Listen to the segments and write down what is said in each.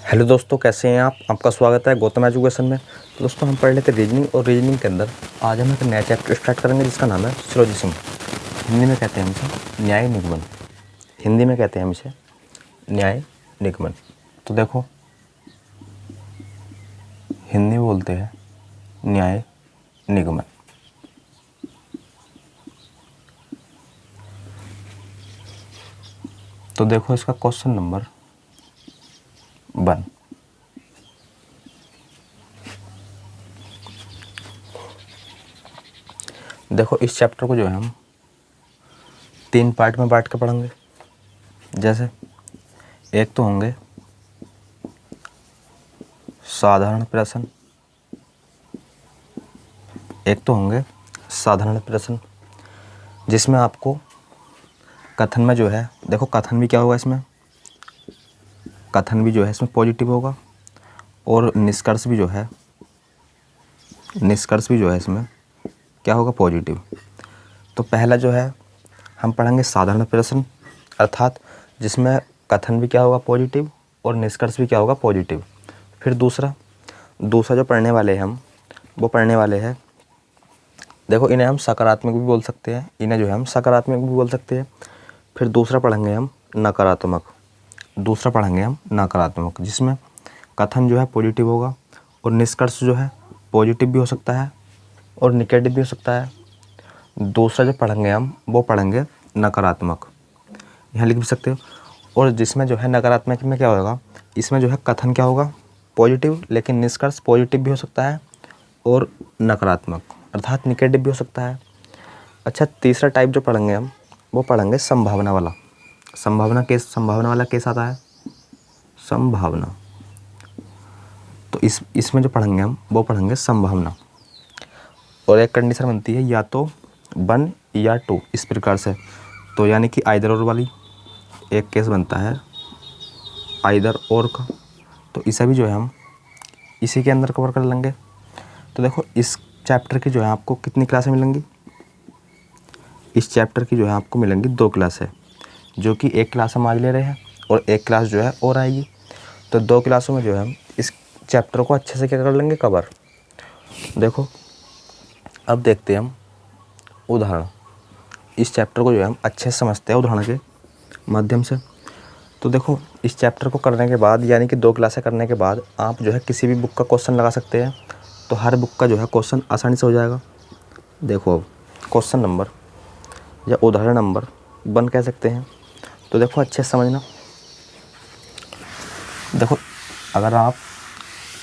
Hello दोस्तों, कैसे हैं आप? आपका स्वागत है गौतम एजुकेशन में। तो दोस्तों, हम पढ़ लेते रीजनिंग, और रीजनिंग के अंदर आज हम एक नया चैप्टर स्टार्ट करेंगे जिसका नाम है सिलोजिज्म। हिंदी में कहते हैं हम इसे न्याय निगमन। हिंदी में कहते हैं हम इसे न्याय निगमन। तो देखो, हिंदी में बोलते हैं न्याय निगमन। तो देखो इसका क्वेश्चन नंबर 1। देखो, इस चैप्टर को जो है हम 3 पार्ट में बांट के पढ़ेंगे। जैसे एक तो होंगे साधारण प्रश्न, जिसमें आपको कथन में जो है, देखो कथन भी क्या होगा इसमें, कथन भी जो है इसमें पॉजिटिव होगा, और निष्कर्ष भी जो है इसमें क्या होगा, पॉजिटिव। तो पहला जो है हम पढ़ेंगे साधारण प्रश्न, अर्थात जिसमें कथन भी क्या होगा, पॉजिटिव, और निष्कर्ष भी क्या होगा, पॉजिटिव। फिर दूसरा जो पढ़ने वाले हैं हम, वो पढ़ने वाले हैं, देखो इन्हें हम सकारात्मक भी बोल सकते हैं, फिर दूसरा पढ़ेंगे हम नकारात्मक, जिसमें कथन जो है पॉजिटिव होगा, और निष्कर्ष जो है पॉजिटिव भी हो सकता है और निगेटिव भी हो सकता है। दूसरा जो पढ़ेंगे हम, वो पढ़ेंगे नकारात्मक, यहाँ लिख भी सकते हो। और जिसमें जो है नकारात्मक में क्या होगा, इसमें जो है कथन क्या होगा, पॉजिटिव, लेकिन निष्कर्ष पॉजिटिव भी हो सकता है और नकारात्मक अर्थात निगेटिव भी हो सकता है। अच्छा, तीसरा टाइप जो पढ़ेंगे हम, वो पढ़ेंगे संभावना वाला। संभावना वाला केस आता है, संभावना। तो इसमें जो पढ़ेंगे हम, वो पढ़ेंगे संभावना। और एक कंडीशन बनती है या तो 1 या 2, इस प्रकार से। तो यानी कि आइदर और वाली एक केस बनता है, आइदर और का। तो इसे भी जो है हम इसी के अंदर कवर कर लेंगे। तो देखो, इस चैप्टर की जो है आपको कितनी क्लासें मिलेंगी, इस चैप्टर की जो है आपको मिलेंगी 2 क्लासें, जो कि एक क्लास हम आज ले रहे हैं और एक क्लास जो है और आएगी। तो 2 क्लासों में जो है हम इस चैप्टर को अच्छे से क्या कर लेंगे, कवर। देखो, अब देखते हैं हम उदाहरण। इस चैप्टर को जो है हम अच्छे से समझते हैं उदाहरण के माध्यम से। तो देखो, इस चैप्टर को करने के बाद, यानी कि 2 क्लासें करने के बाद, आप जो है किसी भी बुक का क्वेश्चन लगा सकते हैं। तो हर बुक का जो है क्वेश्चन आसानी से हो जाएगा। देखो, अब क्वेश्चन नंबर या उदाहरण नंबर 1 कह सकते हैं। तो देखो, अच्छे से समझना। देखो, अगर आप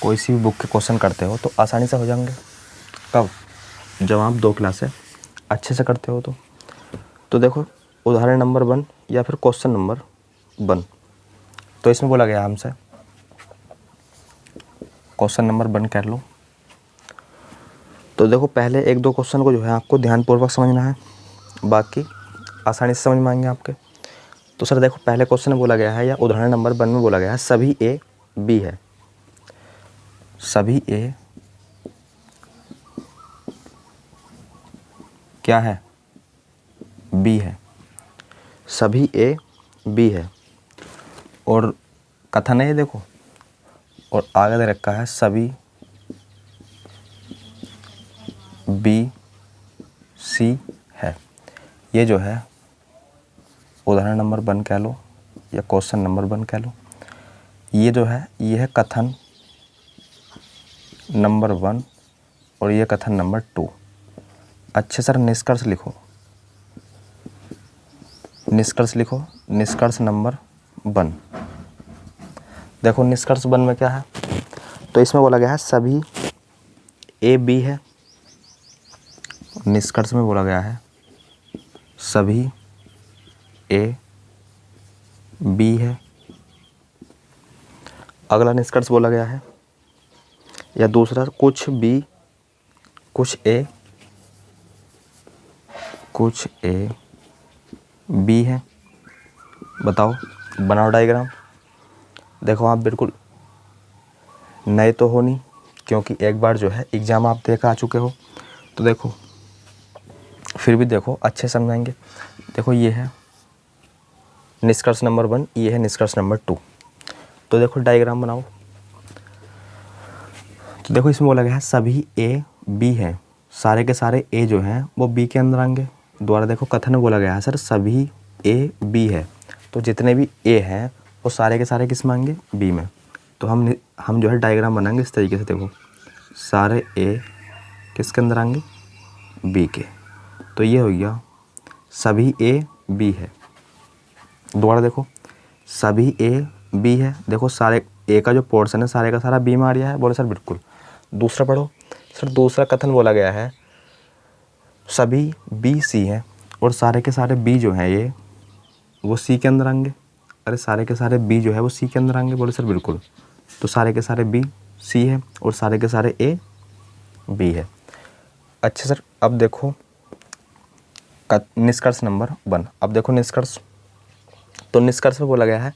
कोई सी भी बुक के क्वेश्चन करते हो तो आसानी से हो जाएंगे। कब? जब आप 2 क्लासें अच्छे से करते हो। तो देखो, उदाहरण नंबर 1 या फिर क्वेश्चन नंबर 1। तो इसमें बोला गया हमसे, क्वेश्चन नंबर 1 कर लो। तो देखो, पहले 1-2 क्वेश्चन को जो है आपको ध्यानपूर्वक समझना है, बाकी आसानी से समझ में आएंगे आपके। तो सर देखो, पहले क्वेश्चन में बोला गया है, या उदाहरण नंबर 1 में बोला गया है, सभी ए बी है। सभी ए क्या है, बी है। सभी ए बी है, और कथन है ये देखो, और आगे दे रखा है सभी बी सी है। ये जो है उदाहरण नंबर 1 कह लो या क्वेश्चन नंबर 1 कह लो। ये जो है, ये है कथन नंबर 1 और ये कथन नंबर 2। अच्छे सर निष्कर्ष लिखो, निष्कर्ष नंबर 1। देखो, निष्कर्ष 1 में क्या है, तो इसमें बोला गया है सभी ए बी है। निष्कर्ष में बोला गया है सभी ए बी है। अगला निष्कर्ष बोला गया है, या दूसरा, कुछ बी कुछ ए बी है। बताओ, बनाओ डायग्राम। देखो, आप बिल्कुल नए तो हो नहीं, क्योंकि एक बार जो है एग्ज़ाम आप दे कर आ चुके हो। तो देखो, फिर भी देखो अच्छे समझाएंगे। देखो, ये है निष्कर्ष नंबर 1, ये है निष्कर्ष नंबर 2। तो देखो, डायग्राम बनाओ। तो देखो इसमें बोला गया है सभी ए बी हैं, सारे के सारे ए जो हैं वो बी के अंदर आएंगे। दोबारा देखो कथन में बोला गया है सर सभी ए बी है, तो जितने भी ए हैं वो सारे के सारे किस में आएंगे, बी में। तो हम जो है डायग्राम बनाएंगे इस तरीके से, देखो सारे ए किसके अंदर आएंगे, बी के। तो ये हो गया सभी ए बी है। दोबारा देखो सभी ए बी है, देखो सारे ए का जो पोर्शन है सारे का सारा बी में आ रहा है, बोले सर बिल्कुल। दूसरा पढ़ो सर, दूसरा कथन बोला गया है सभी बी सी है और सारे के सारे बी जो हैं ये वो सी के अंदर आएंगे। अरे सारे के सारे बी जो है वो सी के अंदर आएंगे, बोले सर बिल्कुल। तो सारे के सारे बी सी है और सारे के सारे ए बी है। अच्छा सर अब देखो निष्कर्ष नंबर 1। अब देखो निष्कर्ष, तो निष्कर्ष में बोला गया है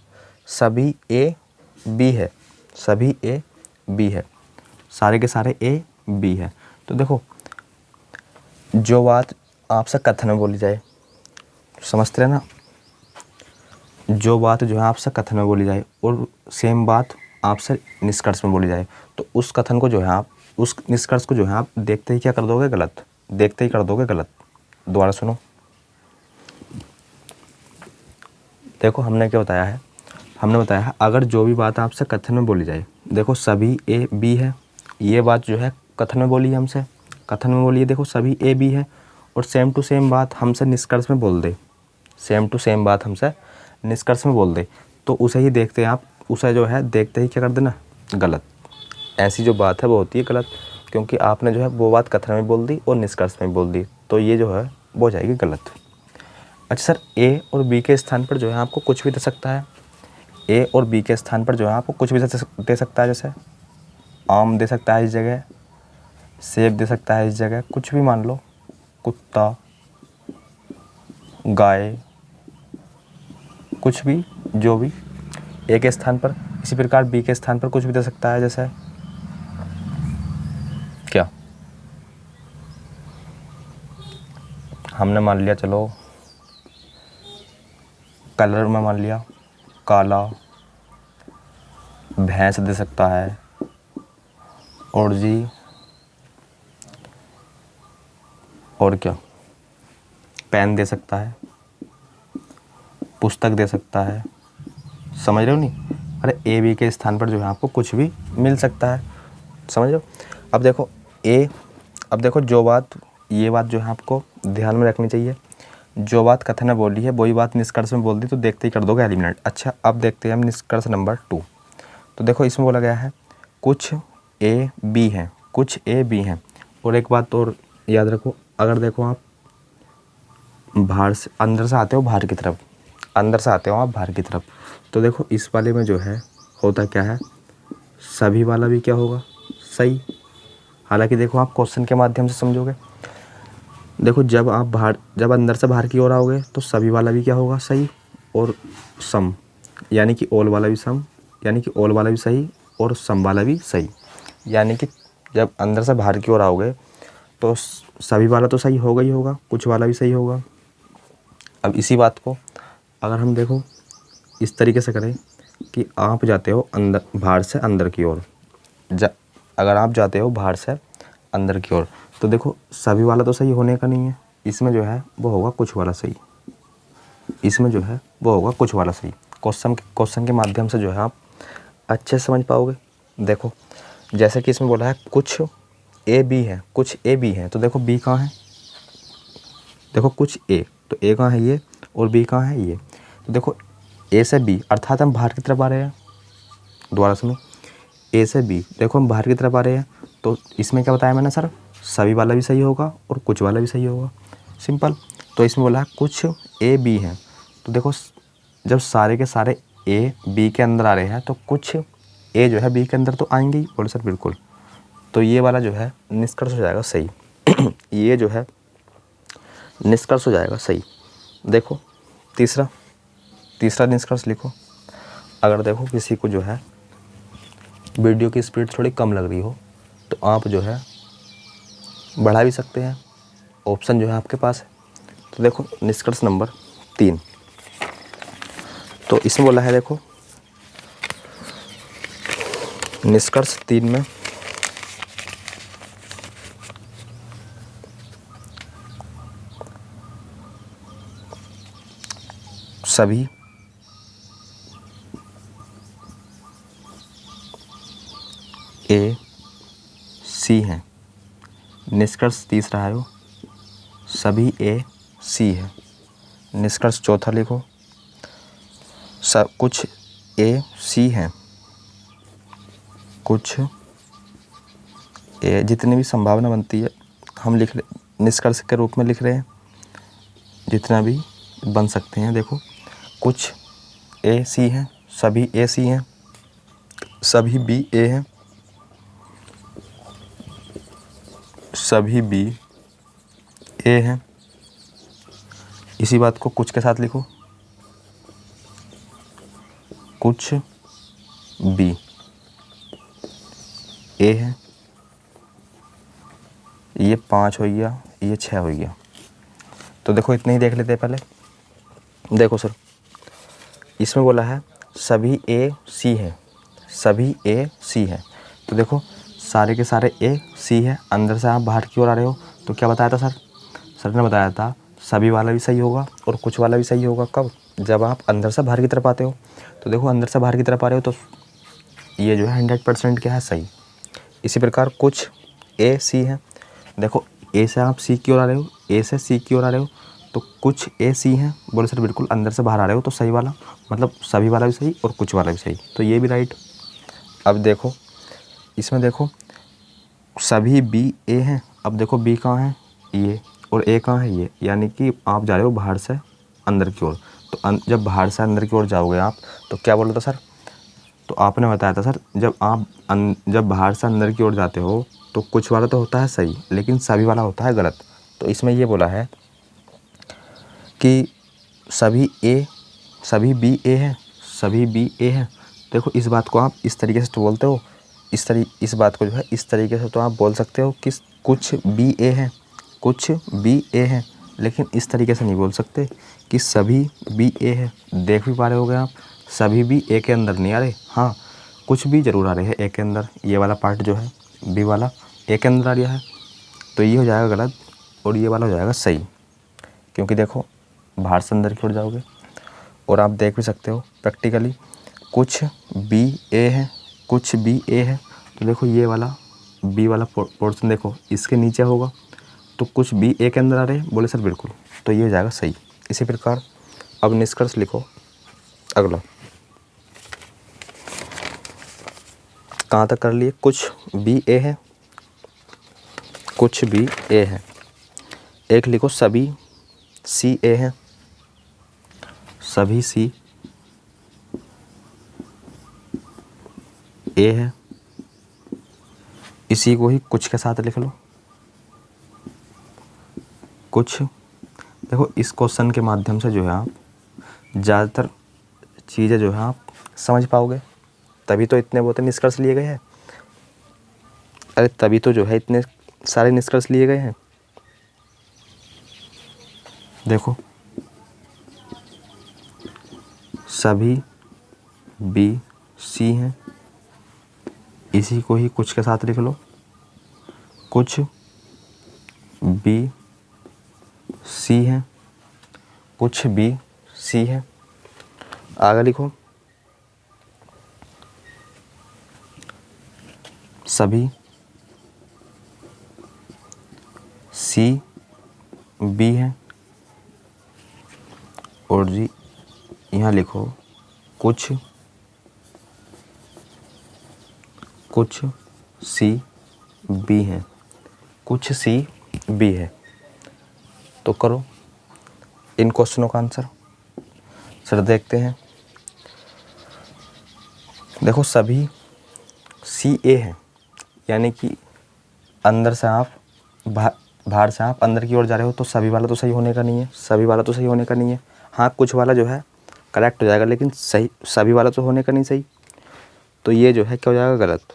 सभी ए बी है, सभी ए बी है, सारे के सारे ए बी है। तो देखो जो बात आपसे कथन में बोली जाए, समझते रहे ना, जो बात जो है आपसे कथन में बोली जाए और सेम बात आपसे निष्कर्ष में बोली जाए, तो उस कथन को जो है आप, उस निष्कर्ष को जो है आप देखते ही क्या कर दोगे, गलत, देखते ही कर दोगे गलत। दोबारा सुनो, देखो हमने क्या बताया है, हमने बताया है अगर जो भी बात आपसे कथन में बोली जाए, देखो सभी ए बी है, ये बात जो है कथन में बोली है हमसे, कथन में बोली है देखो सभी ए बी है, और सेम टू सेम बात हमसे निष्कर्ष में बोल दे, सेम टू सेम बात हमसे निष्कर्ष में बोल दे, तो उसे ही देखते हैं आप, उसे जो है देखते ही क्या कर देना, गलत। ऐसी जो बात है वो होती है गलत, क्योंकि आपने जो है वो बात कथन में बोल दी और निष्कर्ष में बोल दी, तो ये जो है वो हो जाएगी गलत। अच्छा सर ए और बी के स्थान पर जो है आपको कुछ भी दे सकता है, ए और बी के स्थान पर जो है आपको कुछ भी दे सकता है, जैसे आम दे सकता है इस जगह, सेब दे सकता है इस जगह, कुछ भी मान लो, कुत्ता, गाय, कुछ भी, जो भी ए के स्थान पर। इसी प्रकार बी के स्थान पर कुछ भी दे सकता है, जैसे क्या, हमने मान लिया, चलो कलर में मान लिया काला, भैंस दे सकता है, और जी और क्या, पेन दे सकता है, पुस्तक दे सकता है, समझ रहे हो नहीं। अरे ए बी के स्थान पर जो है आपको कुछ भी मिल सकता है, समझ रहे हो। अब देखो अब देखो जो बात, ये बात जो है आपको ध्यान में रखनी चाहिए, जो बात कथन में बोली है वही बात निष्कर्ष में बोल दी, तो देखते ही कर दोगे एलिमिनेट। अच्छा अब देखते हैं हम निष्कर्ष नंबर 2। तो देखो इसमें बोला गया है कुछ ए बी हैं, कुछ ए बी हैं, और एक बात और याद रखो, अगर देखो आप बाहर से अंदर से आते हो बाहर की तरफ, अंदर से आते हो आप बाहर की तरफ, तो देखो इस वाले में जो है होता क्या है, सभी वाला भी क्या होगा, सही। हालांकि देखो आप क्वेश्चन के माध्यम से समझोगे, देखो जब अंदर से बाहर की ओर आओगे तो सभी वाला भी क्या होगा, सही, और सम, यानी कि ऑल वाला भी सम, यानी कि ऑल वाला भी सही और सम वाला भी सही। यानी कि जब अंदर से बाहर की ओर आओगे तो सभी वाला तो सही होगा ही होगा, कुछ वाला भी सही होगा। अब इसी बात को अगर हम देखो इस तरीके से करें कि आप जाते हो अंदर, बाहर से अंदर की ओर, अगर आप जाते हो बाहर से अंदर की ओर, तो देखो सभी वाला तो सही होने का नहीं है, इसमें जो है वो होगा कुछ वाला सही, इसमें जो है वो होगा कुछ वाला सही। क्वेश्चन के माध्यम से जो है आप अच्छे से समझ पाओगे। देखो जैसे कि इसमें बोला है कुछ ए बी है, कुछ ए बी है, तो देखो बी कहाँ है, देखो कुछ ए, तो ए कहाँ है ये, और बी कहाँ है ये, तो देखो ए से बी अर्थात हम बाहर की तरफ आ रहे हैं। दोबारा सुनो, ए से बी देखो हम बाहर की तरफ आ रहे हैं, तो इसमें क्या बताया मैंने सर, सभी वाला भी सही होगा और कुछ वाला भी सही होगा, सिंपल। तो इसमें बोला है कुछ ए बी है, तो देखो जब सारे के सारे ए बी के अंदर आ रहे हैं तो कुछ ए जो है बी के अंदर तो आएंगे ही, बोले सर बिल्कुल। तो ये वाला जो है निष्कर्ष हो जाएगा सही ये जो है निष्कर्ष हो जाएगा सही। देखो तीसरा निष्कर्ष लिखो। अगर देखो किसी को जो है वीडियो की स्पीड थोड़ी कम लग रही हो तो आप जो है बढ़ा भी सकते हैं, ऑप्शन जो है आपके पास है। तो देखो निष्कर्ष नंबर 3, तो इसमें बोला है देखो निष्कर्ष 3 में सभी ए सी हैं। निष्कर्ष तीसरा है वो सभी ए सी है। निष्कर्ष चौथा लिखो सब कुछ ए सी हैं। कुछ ए जितनी भी संभावना बनती है हम लिख निष्कर्ष के रूप में लिख रहे हैं, जितना भी बन सकते हैं। देखो कुछ ए सी हैं, सभी ए सी हैं, सभी बी ए हैं, सभी बी ए हैं। इसी बात को कुछ के साथ लिखो, कुछ बी ए है। ये 5 हो गया, ये 6 हो गया। तो देखो इतने ही देख लेते हैं पहले। देखो सर इसमें बोला है सभी ए सी है, सभी ए सी है। तो देखो सारे के सारे ए सी है। अंदर से आप बाहर की ओर आ रहे हो तो क्या बताया था सर? सर ने बताया था सभी वाला भी सही होगा और कुछ वाला भी सही होगा। कब? जब आप अंदर से बाहर की तरफ आते हो। तो देखो अंदर से बाहर की तरफ आ रहे हो तो ये जो है 100% क्या है? सही। इसी प्रकार कुछ ए सी है। देखो ए से आप सी की ओर आ रहे हो, ए से सी की ओर आ रहे हो तो कुछ ए सी हैं। बोले सर बिल्कुल अंदर से बाहर आ रहे हो तो सही वाला, मतलब सभी वाला भी सही और कुछ वाला भी सही, तो ये भी राइट। अब देखो इसमें देखो सभी बी ए हैं। अब देखो बी कहाँ है? ये, और ए कहाँ है? ये। यानी कि आप जा रहे हो बाहर से अंदर की ओर। तो जब बाहर से अंदर की ओर जाओगे आप तो क्या बोला था सर? तो आपने बताया था सर जब बाहर से अंदर की ओर जाते हो तो कुछ वाला तो होता है सही लेकिन सभी वाला होता है गलत। तो इसमें ये बोला है कि सभी बी ए है, सभी बी ए है। देखो इस बात को आप इस तरीके से तो बोलते हो, इस बात को जो है इस तरीके से तो आप बोल सकते हो कि कुछ बी ए है, कुछ बी ए है, लेकिन इस तरीके से नहीं बोल सकते कि सभी बी ए है। देख भी पा रहे होगे आप, सभी भी ए के अंदर नहीं आ रहे, हाँ कुछ भी ज़रूर आ रहे हैं ए के अंदर। ये वाला पार्ट जो है बी वाला ए के अंदर आ रहा है, तो ये हो जाएगा गलत और ये वाला हो जाएगा सही। क्योंकि देखो बाहर से अंदर की ओर जाओगे और आप देख भी सकते हो प्रैक्टिकली कुछ बी ए है, कुछ बी ए है। तो देखो ये वाला बी वाला पोर्शन देखो इसके नीचे होगा तो कुछ बी ए के अंदर आ रहे हैं। बोले सर बिल्कुल, तो ये हो जाएगा सही। इसी प्रकार अब निष्कर्ष लिखो अगला। कहाँ तक कर लिए? कुछ बी ए है, कुछ बी ए है। एक लिखो सभी सी ए है, सभी सी ए है। इसी को ही कुछ के साथ लिख लो, कुछ। देखो इस क्वेश्चन के माध्यम से जो है आप ज़्यादातर चीज़ें जो है आप समझ पाओगे, तभी तो इतने बहुत निष्कर्ष लिए गए हैं। अरे तभी तो जो है इतने सारे निष्कर्ष लिए गए हैं। देखो सभी बी सी हैं, इसी को ही कुछ के साथ लिख लो, कुछ बी सी है, कुछ बी सी है। आगे लिखो सभी सी बी है, और जी यहाँ लिखो कुछ सी बी है, कुछ सी बी है। तो करो इन क्वेश्चनों का आंसर। सर देखते हैं। देखो सभी सी ए है, यानी कि अंदर से आप बाहर से आप अंदर की ओर जा रहे हो तो सभी वाला तो सही होने का नहीं है, सभी वाला तो सही होने का नहीं है। हाँ कुछ वाला जो है करेक्ट हो जाएगा लेकिन सही सभी वाला तो होने का नहीं सही। तो ये जो है क्या हो जाएगा? गलत।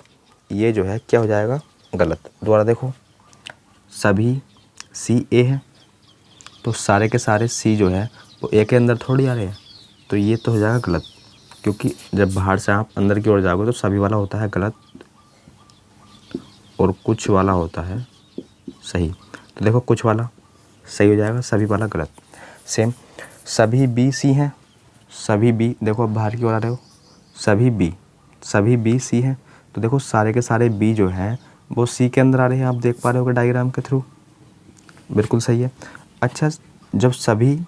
ये जो है क्या हो जाएगा? गलत। दोबारा देखो सभी सी ए है तो सारे के सारे सी जो है वो ए के अंदर थोड़ी आ रहे हैं, तो ये तो हो जाएगा गलत। क्योंकि जब बाहर से आप अंदर की ओर जाओगे तो सभी वाला होता है गलत और कुछ वाला होता है सही। तो देखो कुछ वाला सही हो जाएगा, सभी वाला गलत। सेम सभी बी सी हैं सभी बी, देखो अब बाहर की ओर आ रहे हो, सभी बी सी हैं, तो देखो सारे के सारे बी जो हैं वो सी के अंदर आ रहे हैं, आप देख पा रहे हो डायग्राम के थ्रू, बिल्कुल सही है। अच्छा, जब सभी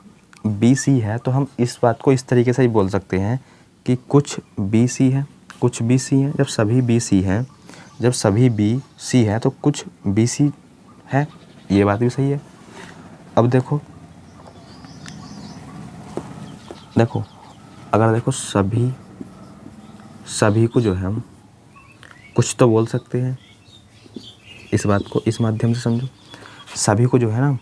बी सी है तो हम इस बात को इस तरीके से ही बोल सकते हैं कि कुछ बी सी है, कुछ बी सी है। जब सभी बी सी हैं, जब सभी बी सी हैं तो कुछ बी सी है, ये बात भी सही है। अब देखो अगर देखो सभी को जो है हम कुछ तो बोल सकते हैं, इस बात को इस माध्यम से समझो। सभी को जो है ना,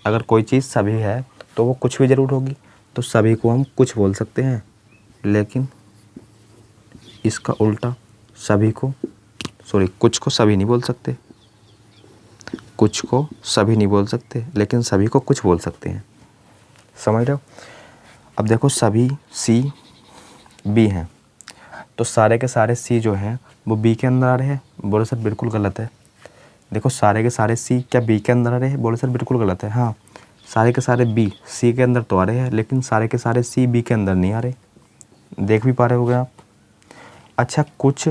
अगर कोई चीज़ सभी है तो वो कुछ भी ज़रूर होगी, तो सभी को हम कुछ बोल सकते हैं, लेकिन इसका उल्टा कुछ को सभी नहीं बोल सकते, लेकिन सभी को कुछ बोल सकते हैं, समझ रहे हो। अब देखो सभी सी बी हैं, तो सारे के सारे सी जो हैं वो बी के अंदर आ रहे हैं, बोले सर बिल्कुल गलत है। देखो सारे के सारे सी क्या बी के अंदर आ रहे हैं, बोले सर बिल्कुल गलत है। हाँ, सारे के सारे बी सी के अंदर तो आ रहे हैं, लेकिन सारे के सारे सी बी के अंदर नहीं आ रहे, देख भी पा रहे होगे आप। अच्छा, कुछ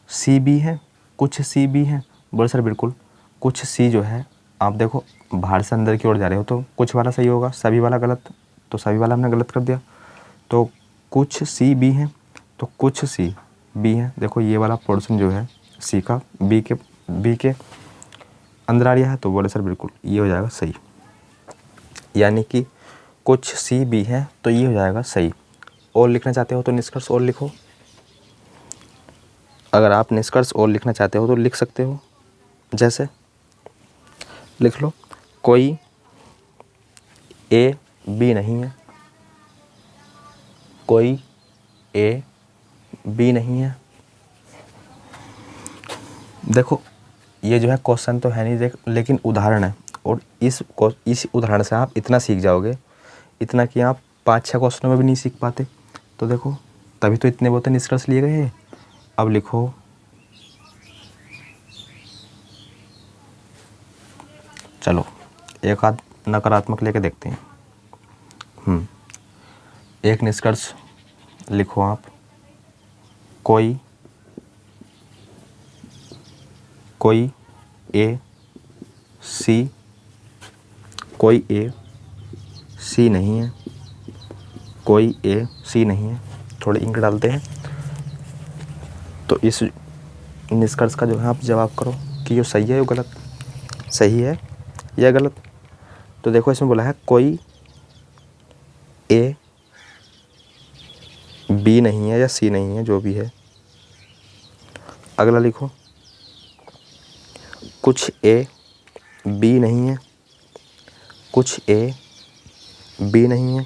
सी बी है, कुछ सी बी है, बोले सर बिल्कुल। कुछ सी जो है, आप देखो बाहर से अंदर की ओर जा रहे हो तो कुछ वाला सही होगा, सभी वाला गलत, तो सभी वाला हमने गलत कर दिया। तो कुछ सी बी हैं, तो कुछ सी बी हैं, देखो ये वाला पोर्शन जो है सी का बी के अंदर आ रहा है, तो बोले सर बिल्कुल ये हो जाएगा सही, यानी कि कुछ सी बी है तो ये हो जाएगा सही। और लिखना चाहते हो तो निष्कर्ष और लिखो, अगर आप निष्कर्ष और लिखना चाहते हो तो लिख सकते हो, जैसे लिख लो, कोई ए बी नहीं है, कोई ए बी नहीं है। देखो ये जो है क्वेश्चन तो है नहीं, लेकिन उदाहरण है, और इस उदाहरण से आप इतना सीख जाओगे, इतना कि आप 5-6 क्वेश्चनों में भी नहीं सीख पाते। तो देखो तभी तो इतने बहुत निष्कर्ष लिए गए हैं। अब लिखो, चलो एक आध नकारात्मक लेके देखते हैं। एक निष्कर्ष लिखो आप, कोई ए सी नहीं है, कोई ए सी नहीं है। थोड़े इंक डालते हैं, तो इस निष्कर्ष का जो है आप जवाब करो कि ये सही है या गलत, सही है या गलत। तो देखो इसमें बोला है कोई ए बी नहीं है या सी नहीं है, जो भी है। अगला लिखो, कुछ ए बी नहीं है, कुछ ए बी नहीं है।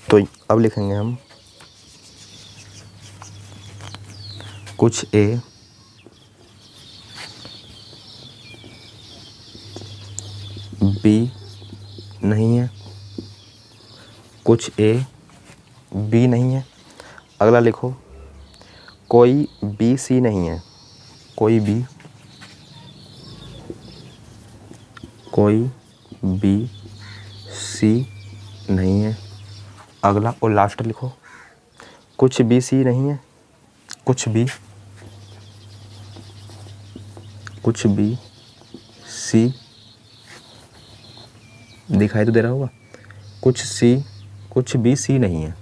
तो अब लिखेंगे हम, कुछ ए बी नहीं है, कुछ ए बी नहीं है। अगला लिखो, कोई बी सी नहीं है, कोई बी सी नहीं है। अगला और लास्ट लिखो, कुछ बी सी नहीं है, कुछ बी सी दिखाई तो दे रहा होगा, कुछ बी सी नहीं है।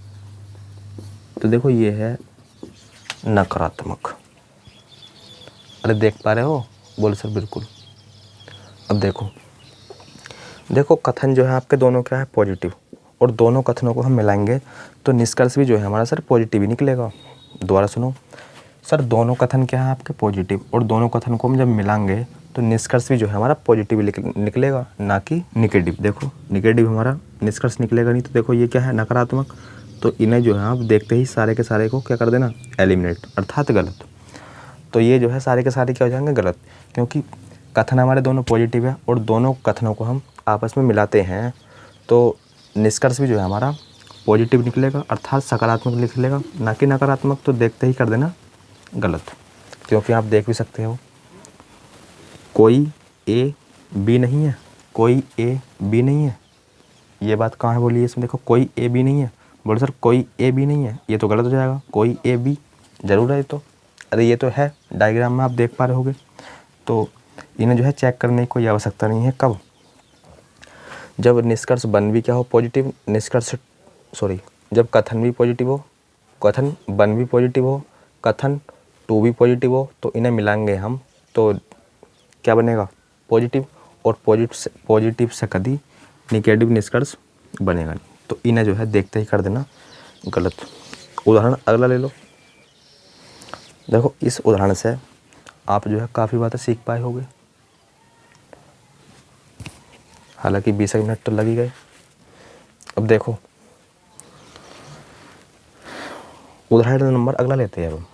तो देखो ये है नकारात्मक। अरे देख पा रहे हो, बोले सर बिल्कुल। अब देखो कथन जो है आपके दोनों क्या है, पॉजिटिव, और दोनों कथनों को हम मिलाएंगे तो निष्कर्ष भी जो है हमारा सर पॉजिटिव ही निकलेगा। दोबारा सुनो सर, दोनों कथन क्या है आपके पॉजिटिव, और दोनों कथन को हम जब मिलाएंगे तो निष्कर्ष भी जो है हमारा पॉजिटिव निकलेगा, ना कि निगेटिव। देखो निगेटिव हमारा निष्कर्ष निकलेगा नहीं, तो देखो ये क्या है, नकारात्मक। तो इन्हें जो है आप देखते ही सारे के सारे को क्या कर देना, एलिमिनेट, अर्थात गलत। तो ये जो है सारे के सारे क्या हो जाएंगे, गलत, क्योंकि कथन हमारे दोनों पॉजिटिव है और दोनों कथनों को हम आपस में मिलाते हैं तो निष्कर्ष भी जो है हमारा पॉजिटिव निकलेगा, अर्थात सकारात्मक निकलेगा, ना कि नकारात्मक। तो देखते ही कर देना गलत, क्योंकि आप देख भी सकते हो, कोई ए बी नहीं है, कोई ए बी नहीं है। ये बात कहाँ है बोलिए इसमें, देखो कोई ए बी नहीं है। बोले सर कोई ए बी नहीं है, ये तो गलत हो जाएगा, कोई ए बी जरूर है ये तो। अरे ये तो है, डायग्राम में आप देख पा रहे होगे। तो इन्हें जो है चेक करने की कोई आवश्यकता नहीं है। कब? जब निष्कर्ष 1 भी क्या हो पॉजिटिव, निष्कर्ष सॉरी जब कथन भी पॉजिटिव हो, कथन 1 भी पॉजिटिव हो, कथन 2 भी पॉजिटिव हो, तो इन्हें मिलाएंगे हम तो क्या बनेगा? पॉजिटिव। और पॉजिटिव से कभी निगेटिव निष्कर्ष बनेगा नहीं। तो इन्हें जो है देखते ही कर देना गलत। उदाहरण अगला ले लो। देखो इस उदाहरण से आप जो है काफ़ी बातें सीख पाए होंगे, हालांकि 20 मिनट तो लग ही गए। अब देखो उदाहरण नंबर अगला लेते हैं। अब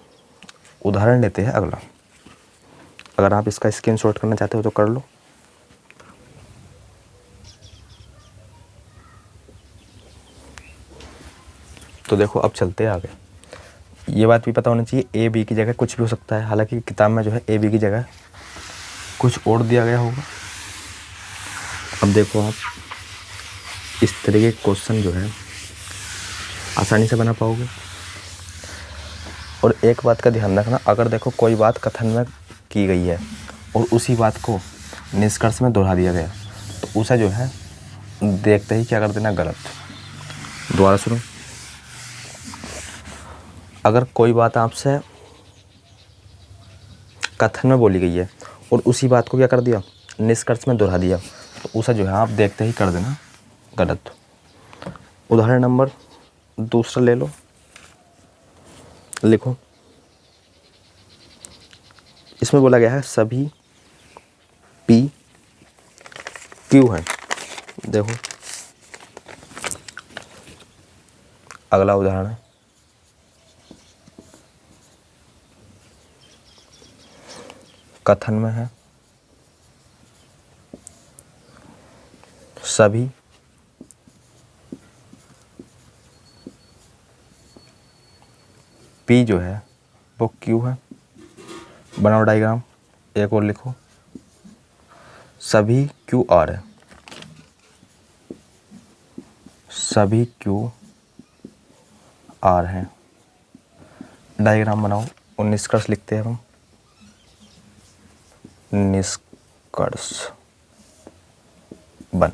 उदाहरण लेते हैं अगला। अगर आप इसका स्क्रीनशॉट करना चाहते हो तो कर लो। तो देखो अब चलते हैं आगे। ये बात भी पता होनी चाहिए, ए बी की जगह कुछ भी हो सकता है। हालांकि किताब में जो है ए बी की जगह कुछ और दिया गया होगा। अब देखो आप इस तरह के क्वेश्चन जो है आसानी से बना पाओगे। और एक बात का ध्यान रखना, अगर देखो कोई बात कथन में की गई है और उसी बात को निष्कर्ष में दोहरा दिया गया, तो उसे जो है देखते ही क्या कर देना? गलत। दोबारा सुनो। अगर कोई बात आपसे कथन में बोली गई है और उसी बात को क्या कर दिया? निष्कर्ष में दोहरा दिया, तो उसे जो है आप देखते ही कर देना गलत। उदाहरण नंबर दूसरा ले लो, लिखो। इसमें बोला गया है सभी पी क्यू है। देखो अगला उदाहरण है, कथन में है सभी पी जो है वो क्यू है। बनाओ डायग्राम। एक और लिखो, सभी क्यू आर है, सभी क्यू आर है। डायग्राम बनाओ और निष्कर्ष लिखते हैं हम। निष्कर्ष 1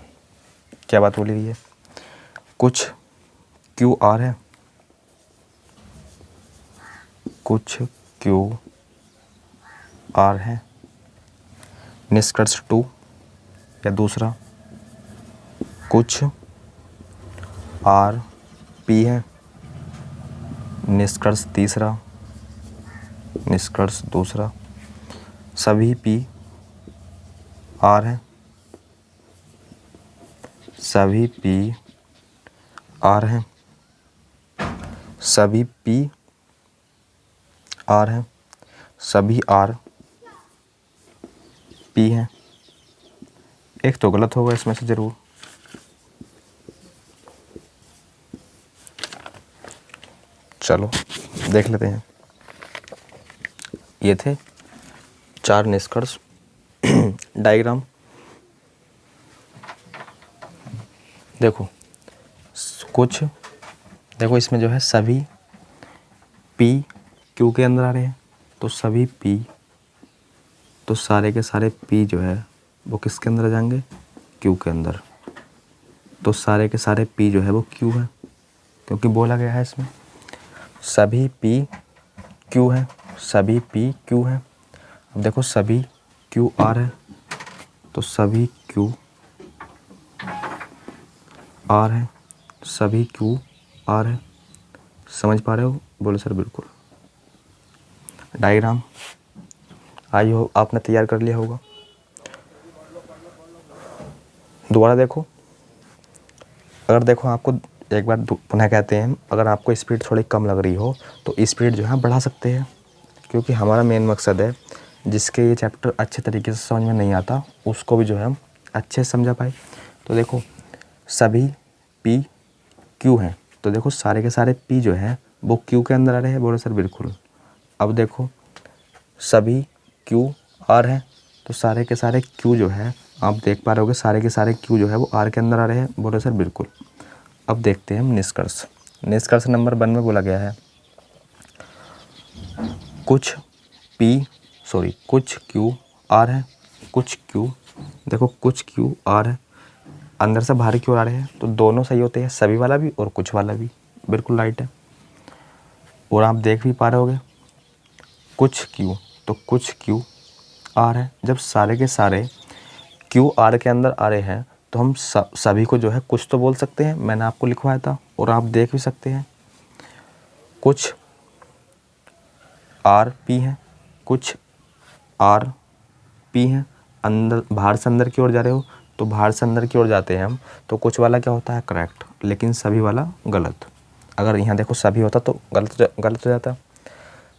क्या बात बोली गई है? कुछ क्यू आर है, कुछ क्यू आर है। निष्कर्ष 2 या दूसरा, कुछ आर पी है। निष्कर्ष तीसरा, निष्कर्ष दूसरा, सभी पी आर है, सभी पी आर है, सभी पी आर है, सभी आर पी है। एक तो गलत होगा इसमें से जरूर। चलो देख लेते हैं। ये थे 4 निष्कर्ष। डायग्राम देखो, कुछ देखो इसमें जो है सभी पी क्यू के अंदर आ रहे हैं, तो सभी पी, तो सारे के सारे पी जो है वो किसके अंदर आ जाएंगे? क्यू के अंदर। तो सारे के सारे पी जो है वो क्यू है, क्योंकि बोला गया है इसमें सभी पी क्यू है, सभी पी क्यू है। अब देखो सभी क्यू आर है, तो सभी क्यू आर है, सभी क्यू आर है। समझ पा रहे हो? बोलो सर बिल्कुल। डायग्राम आई हो आपने तैयार कर लिया होगा। दोबारा देखो। अगर देखो आपको एक बार पुनः कहते हैं, अगर आपको स्पीड थोड़ी कम लग रही हो तो स्पीड जो है बढ़ा सकते हैं, क्योंकि हमारा मेन मकसद है जिसके ये चैप्टर अच्छे तरीके से समझ में नहीं आता उसको भी जो है हम अच्छे से समझा पाए। तो देखो सभी पी क्यू हैं, तो देखो सारे के सारे पी जो है वो क्यू के अंदर आ रहे हैं। बोलो सर बिल्कुल। अब देखो सभी क्यू आर है, तो सारे के सारे क्यू जो है आप देख पा रहे होगे सारे के सारे क्यू जो है वो आर के अंदर आ रहे हैं। बोले सर बिल्कुल। अब देखते हैं हम निष्कर्ष। निष्कर्ष नंबर 1 में बोला गया है कुछ क्यू आर है, कुछ क्यू, देखो कुछ क्यू आर है, अंदर से बाहर की ओर आ रहे हैं, तो दोनों सही होते हैं, सभी वाला भी और कुछ वाला भी, बिल्कुल राइट है। और आप देख भी पा रहे होगे कुछ क्यू, तो कुछ क्यू आर है। जब सारे के सारे क्यू आर के अंदर आ रहे हैं तो हम सभी को जो है कुछ तो बोल सकते हैं, मैंने आपको लिखवाया था और आप देख भी सकते हैं। कुछ आर पी है, कुछ आर पी है, अंदर बाहर से अंदर की ओर जा रहे हो तो बाहर से अंदर की ओर जाते हैं हम, तो कुछ वाला क्या होता है करेक्ट, लेकिन सभी वाला गलत। अगर यहाँ देखो सभी होता तो गलत हो जाता।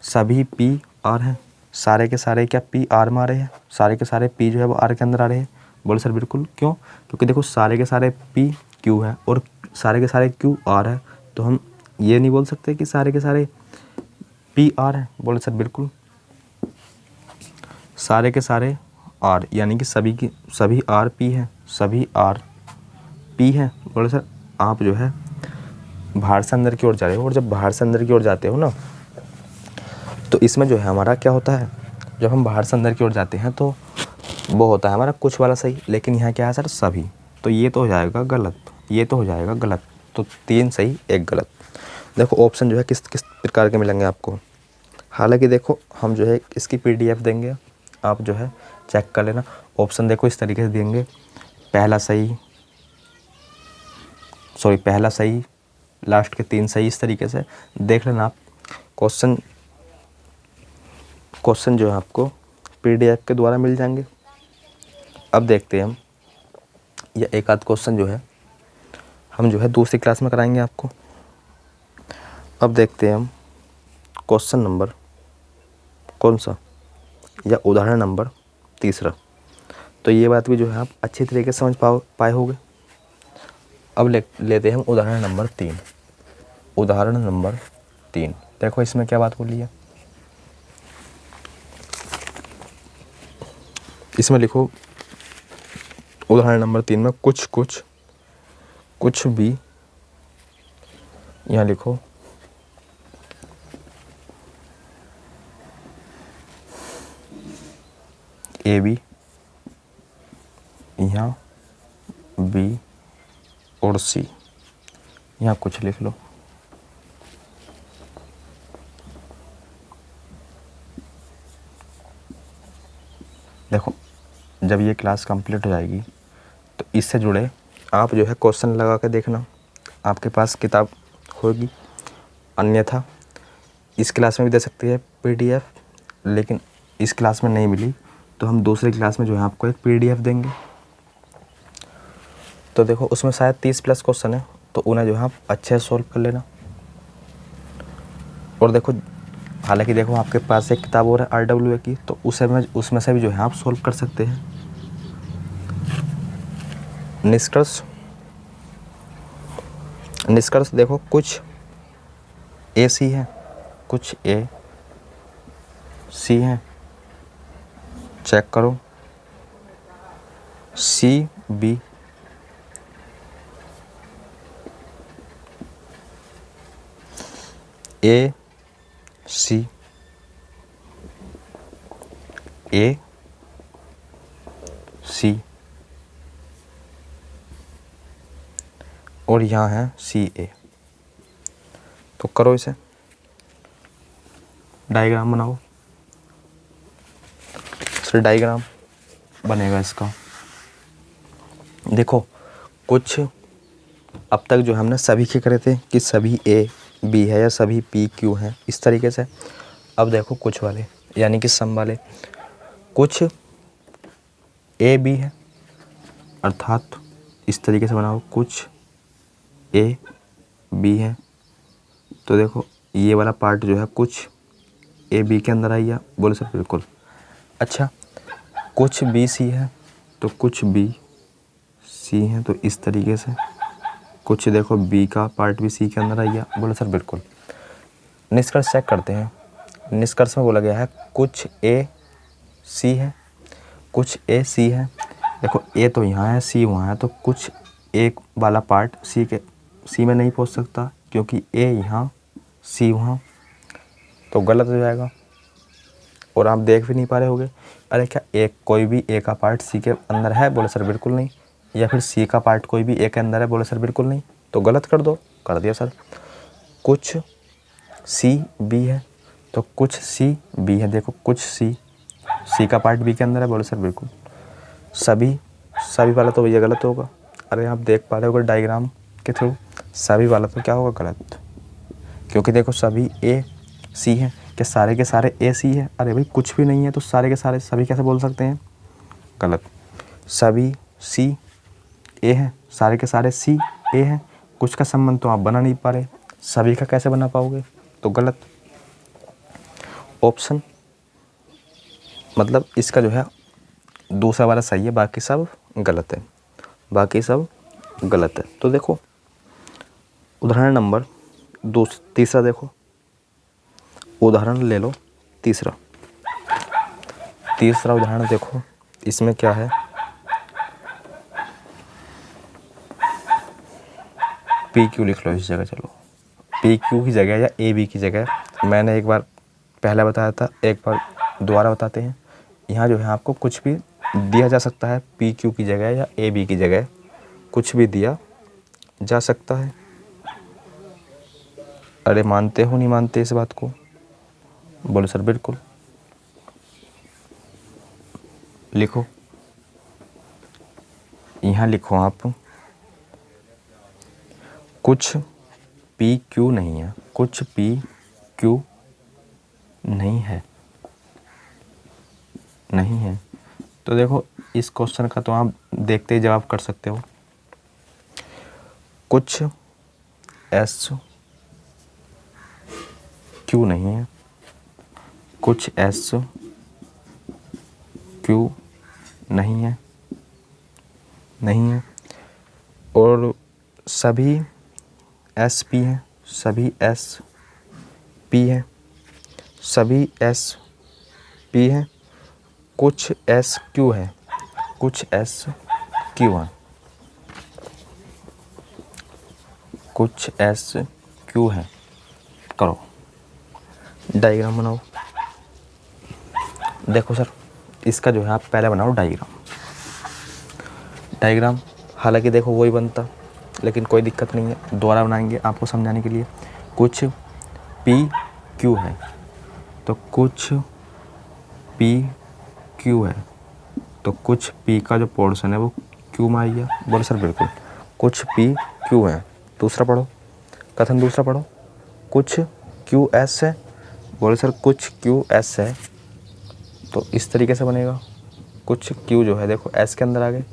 सभी पी आर हैं, सारे के सारे क्या पी आर में आ रहे हैं, सारे के सारे पी जो है वो आर के अंदर आ रहे हैं। बोले सर बिल्कुल। क्यों? क्योंकि देखो सारे के सारे पी क्यू है और सारे के सारे क्यू आर है, तो हम ये नहीं बोल सकते कि सारे के सारे पी आर है। बोले सर बिल्कुल। सारे के सारे आर यानी कि सभी आर पी है, सभी आर पी है। बोले सर आप जो है बाहर से अंदर की ओर जा रहे हो, और जब बाहर से अंदर की ओर जाते हो ना तो इसमें जो है हमारा क्या होता है, जब हम बाहर से अंदर की ओर जाते हैं तो वो होता है हमारा कुछ वाला सही, लेकिन यहाँ क्या है सर सभी, तो ये तो हो जाएगा गलत, ये तो हो जाएगा गलत। तो 3 सही 1 गलत। देखो ऑप्शन जो है किस किस प्रकार के मिलेंगे आपको। हालांकि देखो हम जो है इसकी PDF देंगे, आप जो है चेक कर लेना। ऑप्शन देखो इस तरीके से देंगे, पहला सही, लास्ट के 3 सही, इस तरीके से देख लेना आप। क्वेश्चन जो है आपको PDF के द्वारा मिल जाएंगे। अब देखते हैं हम, या एक आध क्वेश्चन जो है हम जो है दूसरी क्लास में कराएंगे आपको। अब देखते हैं हम क्वेश्चन नंबर कौन सा, या उदाहरण नंबर 3। तो ये बात भी जो है आप अच्छी तरीके से समझ पाए होंगे। अब लेते हैं हम उदाहरण नंबर 3। उदाहरण नंबर 3 देखो इसमें क्या बात बोली है। इसमें लिखो उदाहरण नंबर 3 में कुछ भी, यहाँ लिखो ए बी, यहाँ बी और सी, यहाँ कुछ लिख लो। देखो जब ये क्लास कंप्लीट हो जाएगी तो इससे जुड़े आप जो है क्वेश्चन लगा के देखना, आपके पास किताब होगी, अन्यथा इस क्लास में भी दे सकती है PDF, लेकिन इस क्लास में नहीं मिली तो हम दूसरी क्लास में जो है आपको एक PDF देंगे। तो देखो उसमें शायद 30+ क्वेश्चन है, तो उन्हें जो है आप अच्छे से सॉल्व कर लेना। और देखो हालांकि देखो आपके पास एक किताब और है RWA की, तो उसमें से भी जो है आप सॉल्व कर सकते हैं। निष्कर्ष देखो कुछ AC है, कुछ AC है, चेक करो CB, AC, AC और यहाँ है CA। तो करो इसे, डायग्राम बनाओ। फिर डायग्राम बनेगा इसका। देखो कुछ अब तक जो हमने सभी के करे थे कि सभी A B है या सभी P Q है, इस तरीके से। अब देखो कुछ वाले यानी कि सम वाले, कुछ A B है, अर्थात इस तरीके से बनाओ कुछ A B है। तो देखो ये वाला पार्ट जो है कुछ A B के अंदर आइए। बोले सर बिल्कुल। अच्छा कुछ B C है, तो कुछ B C है, तो इस तरीके से कुछ देखो B का पार्ट भी C के अंदर आइए। बोले सर बिल्कुल। निष्कर्ष चेक करते हैं। निष्कर्ष में बोला गया है कुछ A C है, कुछ A C है, देखो ए तो यहाँ है, सी वहाँ है, तो कुछ एक वाला पार्ट सी में नहीं पहुँच सकता क्योंकि ए यहाँ सी वहाँ, तो गलत हो जाएगा। और आप देख भी नहीं पा रहे होगे, अरे क्या एक कोई भी ए का पार्ट सी के अंदर है? बोले सर बिल्कुल नहीं। या फिर सी का पार्ट कोई भी ए के अंदर है? बोले सर बिल्कुल नहीं। तो गलत कर दो, कर दिया सर। कुछ सी बी है, तो कुछ सी बी है, देखो कुछ सी का पार्ट बी के अंदर है? बोले सर बिल्कुल। सभी वाला तो भैया गलत होगा। अरे आप देख पा रहे होगे डायग्राम के थ्रू, सभी वाला तो क्या होगा? गलत, क्योंकि देखो सभी ए सी है, क्या सारे के सारे ए सी है? अरे भाई कुछ भी नहीं है तो सारे के सारे सभी कैसे बोल सकते हैं? गलत। सभी सी ए है, सारे के सारे सी ए हैं, कुछ का संबंध तो आप बना नहीं पा रहे, सभी का कैसे बना पाओगे? तो गलत। ऑप्शन मतलब इसका जो है दूसरा वाला सही है, बाकी सब गलत है, बाकी सब गलत है। तो देखो उदाहरण नंबर तीसरा देखो, उदाहरण ले लो तीसरा उदाहरण देखो, इसमें क्या है? पी क्यू लिख लो इस जगह। चलो पी क्यू की जगह या ए बी की जगह, मैंने एक बार पहले बताया था, एक बार दोबारा बताते हैं। यहाँ जो है आपको कुछ भी दिया जा सकता है, पी क्यू की जगह या ए बी की जगह कुछ भी दिया जा सकता है। अरे मानते हो नहीं मानते इस बात को? बोलो सर बिल्कुल। लिखो, यहाँ लिखो आप, कुछ पी क्यू नहीं है, कुछ पी क्यू नहीं है, नहीं है। तो देखो इस क्वेश्चन का तो आप देखते ही जवाब कर सकते हो। कुछ एस क्यू नहीं है, कुछ एस क्यू नहीं है, नहीं है। और सभी एस पी हैं, सभी एस पी हैं, सभी एस पी हैं, कुछ एस क्यू है, कुछ एस क्यू है, कुछ एस क्यू है। करो डायग्राम बनाओ। देखो सर इसका जो है आप पहले बनाओ डायग्राम। हालांकि देखो वही बनता, लेकिन कोई दिक्कत नहीं है, दोबारा बनाएंगे आपको समझाने के लिए। कुछ पी क्यू है, तो कुछ पी क्यू है, तो कुछ पी का जो पोर्शन है वो क्यू में आ गया। बोलो सर बिल्कुल, कुछ पी क्यू है। दूसरा पढ़ो, कथन दूसरा पढ़ो, कुछ क्यू एस है। बोलो सर कुछ क्यू एस है, तो इस तरीके से बनेगा। कुछ क्यू जो है देखो एस के अंदर आ गए,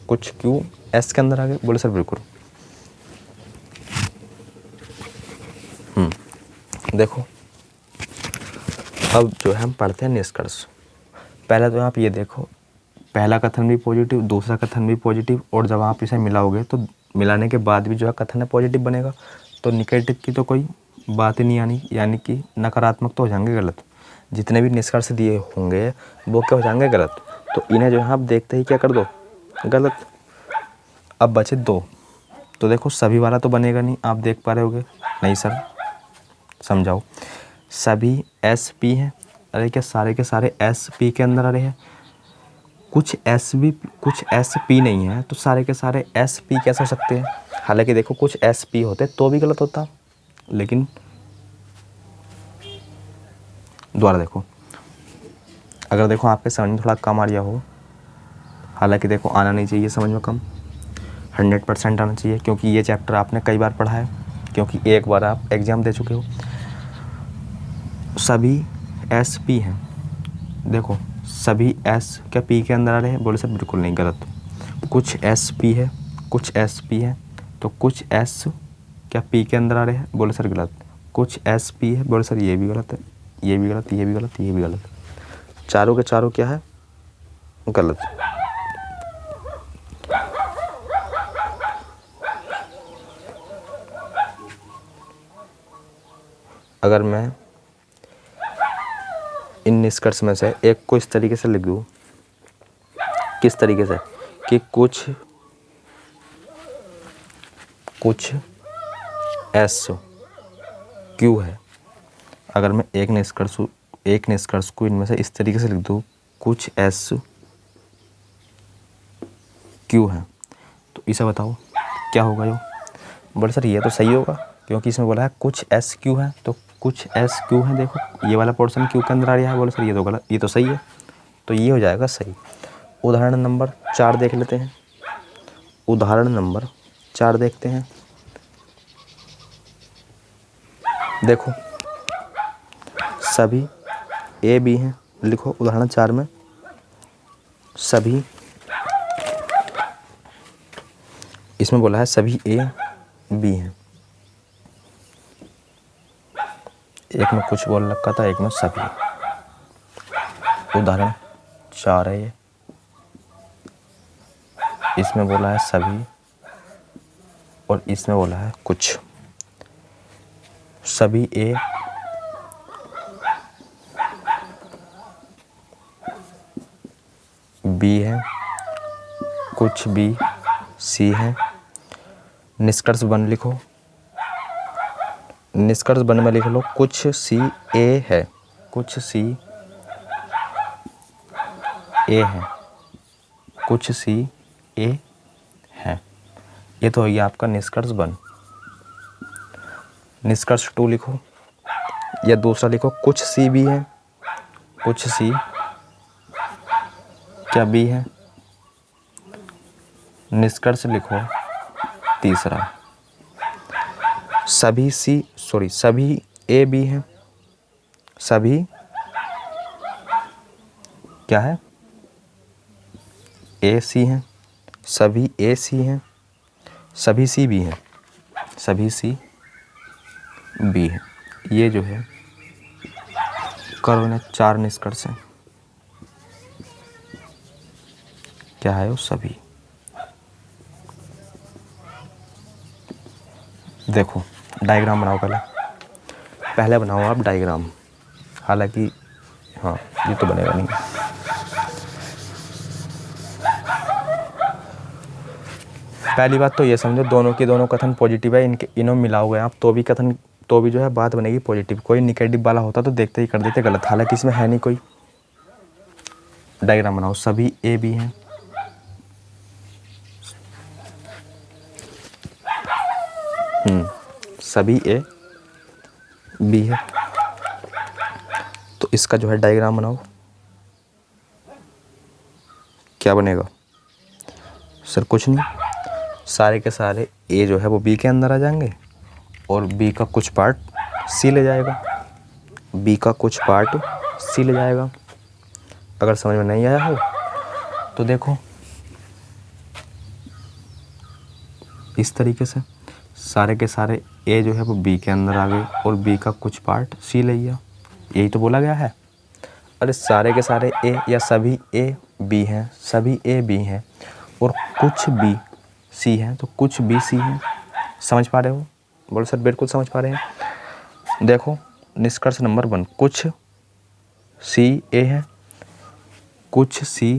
कुछ क्यू एस के अंदर आ गए। बोले सर बिल्कुल। देखो अब जो है हम पढ़ते हैं निष्कर्ष। पहले तो आप ये देखो, पहला कथन भी पॉजिटिव, दूसरा कथन भी पॉजिटिव, और जब आप इसे मिलाओगे तो मिलाने के बाद भी जो है कथन है पॉजिटिव बनेगा। तो निगेटिव की तो कोई बात ही नहीं आनी, यानी कि नकारात्मक तो हो जाएंगे गलत। जितने भी निष्कर्ष दिए होंगे वो क्या हो जाएंगे? गलत। तो इन्हें जो है आप देखते ही क्या कर दो? गलत। अब बचे दो, तो देखो सभी वाला तो बनेगा नहीं, आप देख पा रहे होगे। नहीं सर समझाओ। सभी एस पी हैं, अरे क्या सारे के सारे एस पी के अंदर आ रहे हैं? कुछ एस पी नहीं है, तो सारे के सारे एस पी कैसे हो सकते हैं? हालांकि देखो कुछ एस पी होते तो भी गलत होता, लेकिन दोबारा देखो, अगर देखो आपके समझ में थोड़ा कम आ रहा हो, हालांकि देखो आना नहीं चाहिए समझ में कम, 100% आना चाहिए, क्योंकि ये चैप्टर आपने कई बार पढ़ा है, क्योंकि एक बार आप एग्ज़ाम दे चुके हो। सभी एस पी हैं, देखो सभी एस क्या पी के अंदर आ रहे हैं? बोले सर बिल्कुल नहीं, गलत। कुछ एस पी है, कुछ एस पी है, तो कुछ एस क्या पी के अंदर आ रहे हैं? बोले सर गलत। कुछ एस पी है, बोले सर ये भी गलत है, ये भी गलत, ये भी गलत, ये भी गलत। चारों के चारों क्या है? गलत। अगर मैं इन निष्कर्ष में से एक को इस तरीके से लिख दूँ, किस तरीके से कि कुछ एस क्यू है। अगर मैं एक निष्कर्ष को इनमें से इस तरीके से लिख दूँ, कुछ एस क्यू है, तो इसे बताओ क्या होगा। जो बोले सर ये तो सही होगा, क्योंकि इसमें बोला है कुछ एस क्यू है, तो कुछ एस क्यू है। देखो ये वाला पोर्शन क्यू के अंदर आ रहा है। बोले सर ये तो गलत, ये तो सही है, तो ये हो जाएगा सही। उदाहरण नंबर 4 देख लेते हैं। उदाहरण नंबर 4 देखते हैं। देखो सभी ए बी हैं। लिखो उदाहरण 4 में सभी, इसमें बोला है सभी ए बी हैं। एक में कुछ बोल रखा था, एक में सभी। उदाहरण 4 है ये। इसमें बोला है सभी और इसमें बोला है कुछ। सभी ए बी है, कुछ बी सी है। निष्कर्ष 1 लिखो। निष्कर्ष 1 में लिख लो कुछ सी ए है, कुछ सी ए है, कुछ सी ए है। ये तो हो गया आपका निष्कर्ष 1। निष्कर्ष 2 लिखो या दूसरा लिखो कुछ सी बी है, कुछ सी क्या बी है। निष्कर्ष लिखो तीसरा सभी ए बी हैं, सभी क्या है ए सी हैं, सभी ए सी हैं, सभी सी बी हैं, सभी सी बी हैं। ये जो है करो ना 4 निष्कर्ष हैं। क्या है वो सभी। देखो डायग्राम बनाओ पहले बनाओ आप डायग्राम। हालांकि हाँ ये तो बनेगा नहीं। पहली बात तो ये समझो दोनों के दोनों कथन पॉजिटिव है। इन्हों मिलाओगे आप तो भी जो है बात बनेगी पॉजिटिव। कोई निगेटिव वाला होता तो देखते ही कर देते गलत। हालांकि इसमें है नहीं कोई। डायग्राम बनाओ। सभी ए बी हैं, सभी ए बी है। तो इसका जो है डायग्राम बनाओ। क्या बनेगा सर? कुछ नहीं, सारे के सारे ए जो है वो बी के अंदर आ जाएंगे और बी का कुछ पार्ट सी ले जाएगा। बी का कुछ पार्ट सी ले जाएगा। अगर समझ में नहीं आया हो तो देखो इस तरीके से सारे के सारे ए जो है वो बी के अंदर आ गए और बी का कुछ पार्ट सी ले लिया। यही तो बोला गया है। अरे सारे के सारे ए या सभी ए बी हैं, सभी ए बी हैं और कुछ बी सी हैं, तो कुछ बी सी हैं। समझ पा रहे हो? बोलो सर बिल्कुल समझ पा रहे हैं। देखो निष्कर्ष नंबर 1 कुछ सी ए है, कुछ सी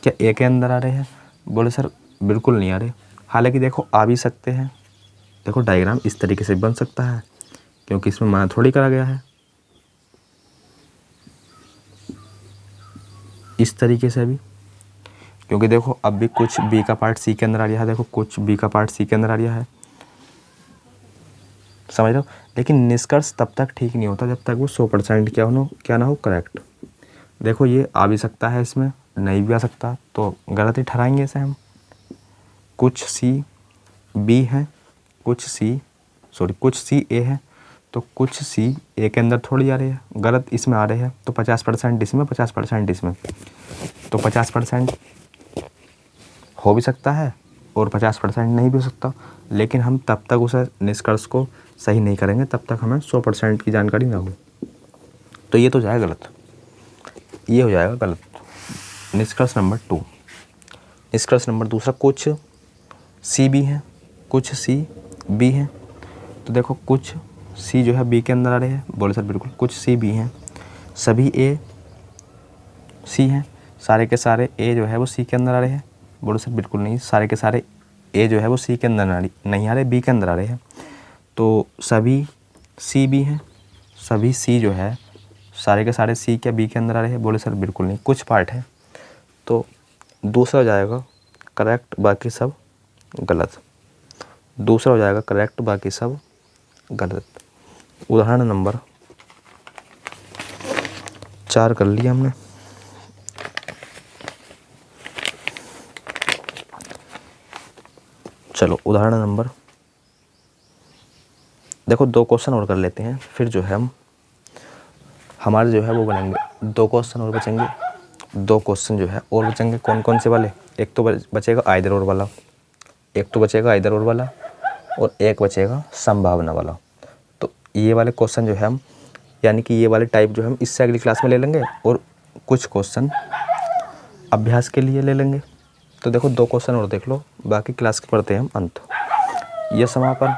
क्या ए के अंदर आ रहे हैं? बोले सर बिल्कुल नहीं आ रहे। हालांकि देखो आ भी सकते हैं। देखो डायग्राम इस तरीके से बन सकता है क्योंकि इसमें मना थोड़ी करा गया है। इस तरीके से भी, क्योंकि देखो अब भी कुछ बी का पार्ट सी के अंदर आ रहा है। देखो कुछ बी का पार्ट सी के अंदर आ रहा है। समझ लो। लेकिन निष्कर्ष तब तक ठीक नहीं होता जब तक वो 100% क्या ना हो करेक्ट। देखो ये आ भी सकता है, इसमें नहीं भी आ सकता, तो गलत ही ठहराएंगे इसे हम। कुछ सी बी है, कुछ सी ए है, तो कुछ सी ए के अंदर थोड़ी आ रही है, गलत इसमें आ रहे हैं। तो 50% इसमें 50% इसमें, तो 50% हो भी सकता है और 50% नहीं भी हो सकता। लेकिन हम तब तक उसे निष्कर्ष को सही नहीं करेंगे तब तक हमें 100% की जानकारी ना हो। तो ये तो जाएगा गलत, ये हो जाएगा गलत। निष्कर्ष नंबर 2। निष्कर्ष नंबर 2 कुछ सी बी है, कुछ सी बी है। तो देखो कुछ सी जो है बी के अंदर आ रहे हैं। बोले सर बिल्कुल कुछ सी बी हैं, सभी ए सी हैं, सारे के सारे ए जो है वो सी के अंदर आ रहे हैं। बोलो सर बिल्कुल नहीं, सारे के सारे ए जो है वो सी के अंदर नहीं आ रहे, बी के अंदर आ रहे हैं। तो सभी सी भी हैं, सभी सी जो है सारे के सारे सी क्या बी के अंदर आ रहे हैं? बोले सर बिल्कुल नहीं, कुछ पार्ट है। तो दूसरा हो जाएगा करेक्ट, बाकी सब गलत। दूसरा हो जाएगा करेक्ट, बाकी सब गलत। उदाहरण नंबर 4 कर लिया हमने। चलो उदाहरण नंबर, देखो 2 क्वेश्चन और कर लेते हैं, फिर जो है हमारे जो है वो बनेंगे 2 क्वेश्चन और बचेंगे। 2 क्वेश्चन जो है और बचेंगे, कौन कौन से वाले? एक तो बचेगा आइदर और वाला, एक तो बचेगा आइदर और वाला, और एक बचेगा संभावना वाला। तो ये वाले क्वेश्चन जो है हम, यानी कि ये वाले टाइप जो है हम इससे अगली क्लास में ले लेंगे, और कुछ क्वेश्चन अभ्यास के लिए ले लेंगे। तो देखो 2 क्वेश्चन और देख लो, बाकी क्लास के पढ़ते हैं हम अंत। यह समापन,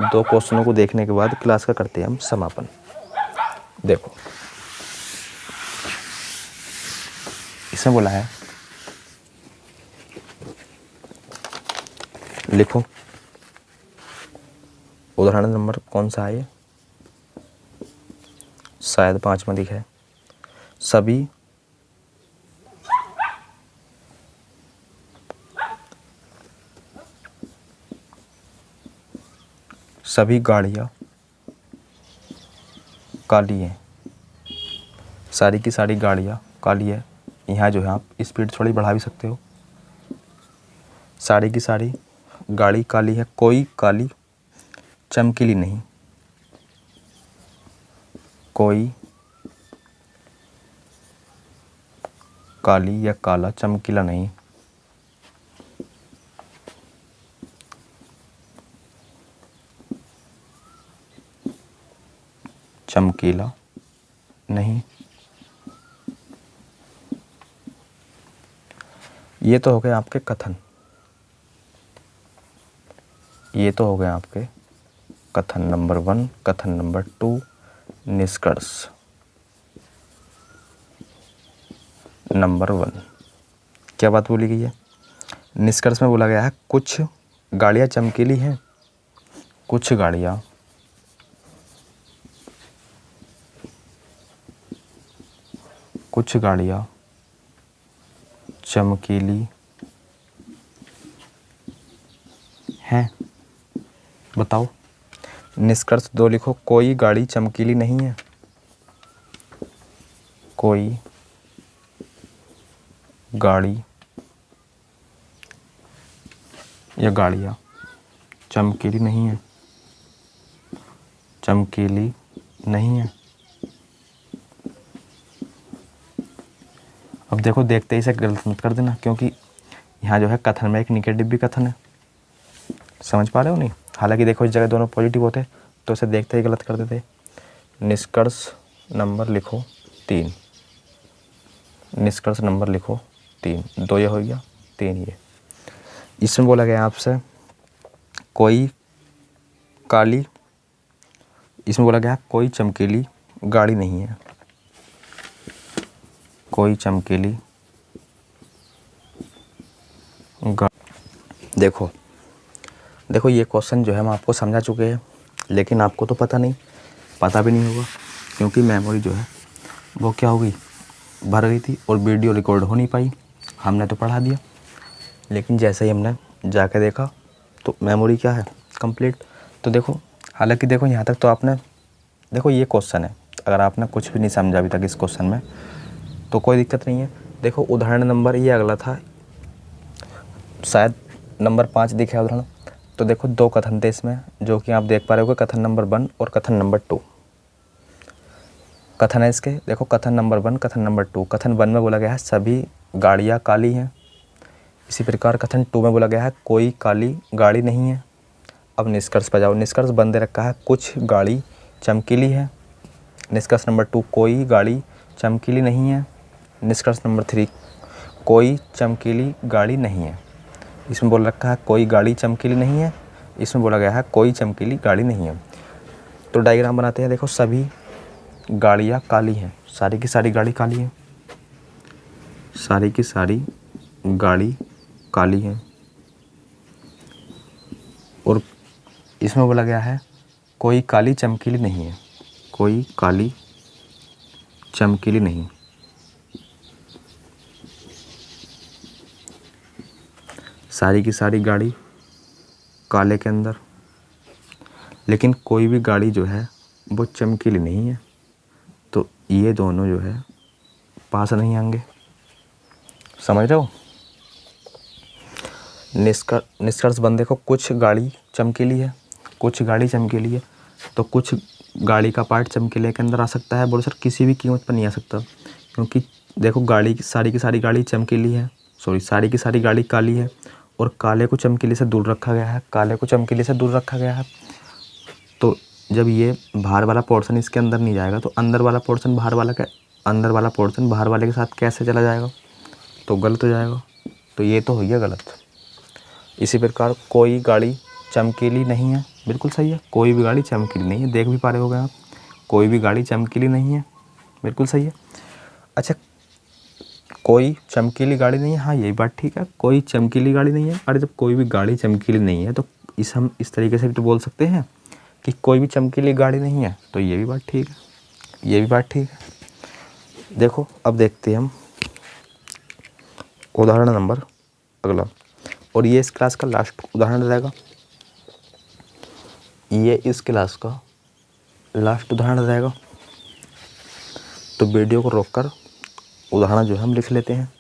2 क्वेश्चनों को देखने के बाद क्लास का करते हैं हम समापन। देखो इसमें बोला है, लिखो उदाहरण नंबर कौन सा है? शायद 5वां दिखा है। सभी गाड़ियाँ काली हैं। सारी की सारी गाड़ियाँ काली है। यहाँ जो है आप स्पीड थोड़ी बढ़ा भी सकते हो। सारी की सारी गाड़ी काली है, कोई काली चमकीली नहीं, कोई काली या काला चमकीला नहीं। चमकीला नहीं। ये तो हो गए आपके कथन, ये तो हो गए आपके कथन नंबर 1। कथन नंबर 2 निष्कर्ष नंबर 1। क्या बात बोली गई है? निष्कर्ष में बोला गया है कुछ गाड़ियाँ चमकीली हैं, कुछ गाड़ियाँ चमकीली हैं। बताओ। निष्कर्ष 2 लिखो, कोई गाड़ी चमकीली नहीं है, कोई गाड़ी या गाड़ियाँ चमकीली नहीं है, चमकीली नहीं है। अब देखो देखते ही इसे गलत मत कर देना, क्योंकि यहाँ जो है कथन में एक निगेटिव भी कथन है। समझ पा रहे हो नहीं? हालांकि देखो इस जगह दोनों पॉजिटिव होते तो इसे देखते ही गलत कर देते। निष्कर्ष नंबर लिखो 3, निष्कर्ष नंबर लिखो 3। 2 ये हो गया, 3 ये। इसमें बोला गया आपसे कोई काली, इसमें बोला गया कोई चमकीली गाड़ी नहीं है, कोई चमकीली देखो देखो ये क्वेश्चन जो है हम आपको समझा चुके हैं, लेकिन आपको तो पता भी नहीं होगा, क्योंकि मेमोरी जो है वो क्या हो गई, भर गई थी, और वीडियो रिकॉर्ड हो नहीं पाई। हमने तो पढ़ा दिया, लेकिन जैसे ही हमने जाके देखा तो मेमोरी क्या है, कंप्लीट। तो देखो, हालांकि देखो यहाँ तक तो आपने, देखो ये क्वेश्चन है, अगर आपने कुछ भी नहीं समझा अभी तक इस क्वेश्चन में तो कोई दिक्कत नहीं है। देखो उदाहरण नंबर ये अगला था, शायद नंबर 5 दिखा उदाहरण। तो देखो 2 कथन थे इसमें, जो कि आप देख पा रहे हो, कथन नंबर 1 और कथन नंबर 2 कथन है इसके। देखो कथन नंबर 1, कथन नंबर 2। कथन 1 में बोला गया है सभी गाड़ियाँ काली हैं। इसी प्रकार कथन 2 में बोला गया है कोई काली गाड़ी नहीं है। अब निष्कर्ष पर जाओ। निष्कर्ष बन दे रखा है कुछ गाड़ी चमकीली है। निष्कर्ष नंबर 2 कोई गाड़ी चमकीली नहीं है। निष्कर्ष नंबर 3 कोई चमकीली गाड़ी नहीं है। इसमें बोल रखा है कोई गाड़ी चमकीली नहीं है, इसमें बोला गया है कोई चमकीली गाड़ी नहीं है। तो डायग्राम बनाते हैं। देखो सभी गाड़ियाँ काली हैं, सारी की सारी गाड़ी काली है, सारी की सारी गाड़ी काली है। और इसमें बोला गया है कोई काली चमकीली नहीं है, कोई काली चमकीली नहीं। सारी की सारी गाड़ी काले के अंदर, लेकिन कोई भी गाड़ी जो है वो चमकीली नहीं है, तो ये दोनों जो है पास नहीं आएंगे। समझ रहे हो? निष्कर्ष बन देखो, कुछ गाड़ी चमकीली है, कुछ गाड़ी चमकीली है, तो कुछ गाड़ी का पार्ट चमकीले के अंदर आ सकता है। बोलो सर किसी भी कीमत पर नहीं आ सकता, क्योंकि देखो गाड़ी की सारी गाड़ी चमकीली है, सारी की सारी गाड़ी काली है, और काले को चमकीले से दूर रखा गया है, काले को चमकीले से दूर रखा गया है। तो जब ये बाहर वाला पोर्शन इसके अंदर नहीं जाएगा, तो अंदर वाला पोर्शन बाहर वाले के साथ कैसे चला जाएगा? तो गलत हो जाएगा। तो ये तो हो गया गलत। इसी प्रकार कोई गाड़ी चमकीली नहीं है, बिल्कुल सही है। कोई भी गाड़ी चमकीली नहीं है, देख भी पा रहे होगे आप, कोई भी गाड़ी चमकीली नहीं है, बिल्कुल सही है। अच्छा, कोई चमकीली गाड़ी नहीं है, हाँ यही बात ठीक है, कोई चमकीली गाड़ी नहीं है। अरे जब कोई भी गाड़ी चमकीली नहीं है तो हम इस तरीके से भी तो बोल सकते हैं कि कोई भी चमकीली गाड़ी नहीं है, तो ये भी बात ठीक है, ये भी बात ठीक है। देखो अब देखते हैं हम उदाहरण नंबर अगला, और ये इस क्लास का लास्ट उदाहरण रहेगा, ये इस क्लास का लास्ट उदाहरण रहेगा। तो वीडियो को रोककर उदाहरण जो है हम लिख लेते हैं।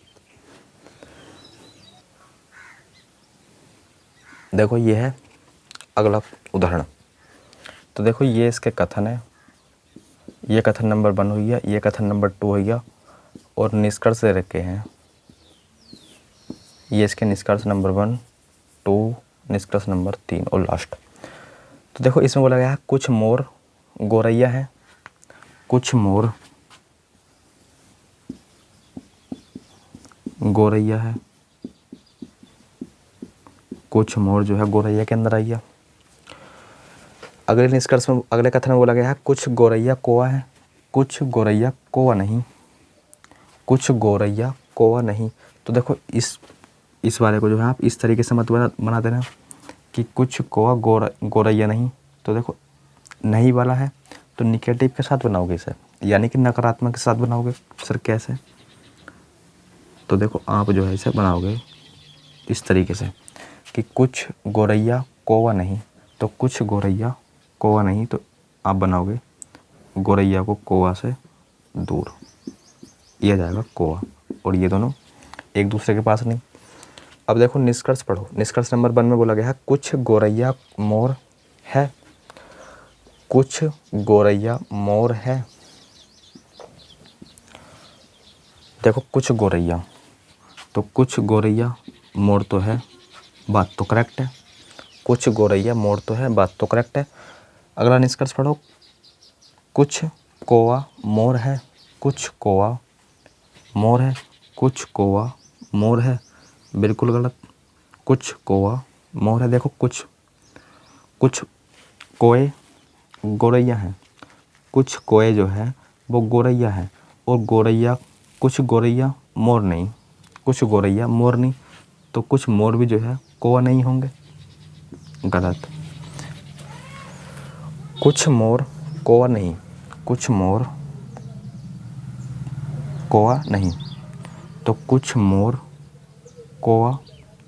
देखो ये है अगला उदाहरण। तो देखो ये इसके कथन है, ये कथन नंबर 1 हो गया, ये कथन नंबर 2 हो गया, और निष्कर्ष दे रखे हैं। ये इसके निष्कर्ष नंबर 1, 2, निष्कर्ष नंबर 3 और लास्ट। तो देखो इसमें बोला गया है कुछ मोर गोरैया है, कुछ मोर गोरैया है, कुछ मोर जो है गोरैया के अंदर आइया। अगले निष्कर्ष में, अगले कथन में बोला गया है कुछ गोरैया कौवा है, कुछ गोरैया कौवा नहीं, कुछ गोरैया कौवा नहीं। तो देखो इस वाले को जो है आप इस तरीके से मत बना देना कि कुछ कौवा गोरैया नहीं। तो देखो नहीं वाला है तो निगेटिव के साथ बनाओगे इसे, यानी कि नकारात्मक के साथ बनाओगे। सर कैसे? तो देखो आप जो है इसे बनाओगे इस तरीके से कि कुछ गोरैया कौवा नहीं, तो कुछ गोरैया कौवा नहीं, तो आप बनाओगे गोरैया को कौवा से दूर, ये आ जाएगा कौवा, और ये दोनों एक दूसरे के पास नहीं। अब देखो निष्कर्ष पढ़ो। निष्कर्ष नंबर 1 में बोला गया है कुछ गोरैया मोर है, कुछ गोरैया मोर है। देखो कुछ गोरैया, तो कुछ गोरैया मोर तो है, बात तो करेक्ट है। कुछ गोरैया मोर तो है, बात तो करेक्ट है। अगला निष्कर्ष पढ़ो, कुछ कौवा मोर है, कुछ कौवा मोर है, कुछ कौवा मोर है, बिल्कुल गलत। कुछ कौवा मोर है। देखो कुछ कोए गोरैया हैं, कुछ कोए जो है वो गोरैया है, और गोरैया कुछ गोरैया मोर नहीं, कुछ गोरैया मोर नहीं, तो कुछ मोर भी जो है कौवा नहीं होंगे, गलत। कुछ मोर कौवा नहीं, कुछ मोर कौवा नहीं, तो कुछ मोर कौवा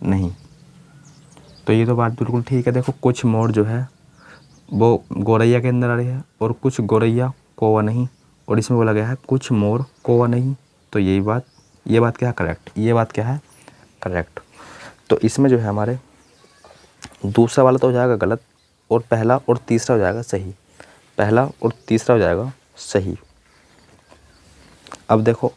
नहीं, तो ये तो बात बिल्कुल ठीक है। देखो कुछ मोर जो है वो गोरैया के अंदर आ रही है, और कुछ गोरैया कौवा नहीं, और इसमें बोला गया है कुछ मोर कौवा नहीं, तो ये बात क्या है करेक्ट, ये बात क्या है करेक्ट। तो इसमें जो है हमारे दूसरा वाला तो हो जाएगा गलत, और पहला और तीसरा हो जाएगा सही, पहला और तीसरा हो जाएगा सही। अब देखो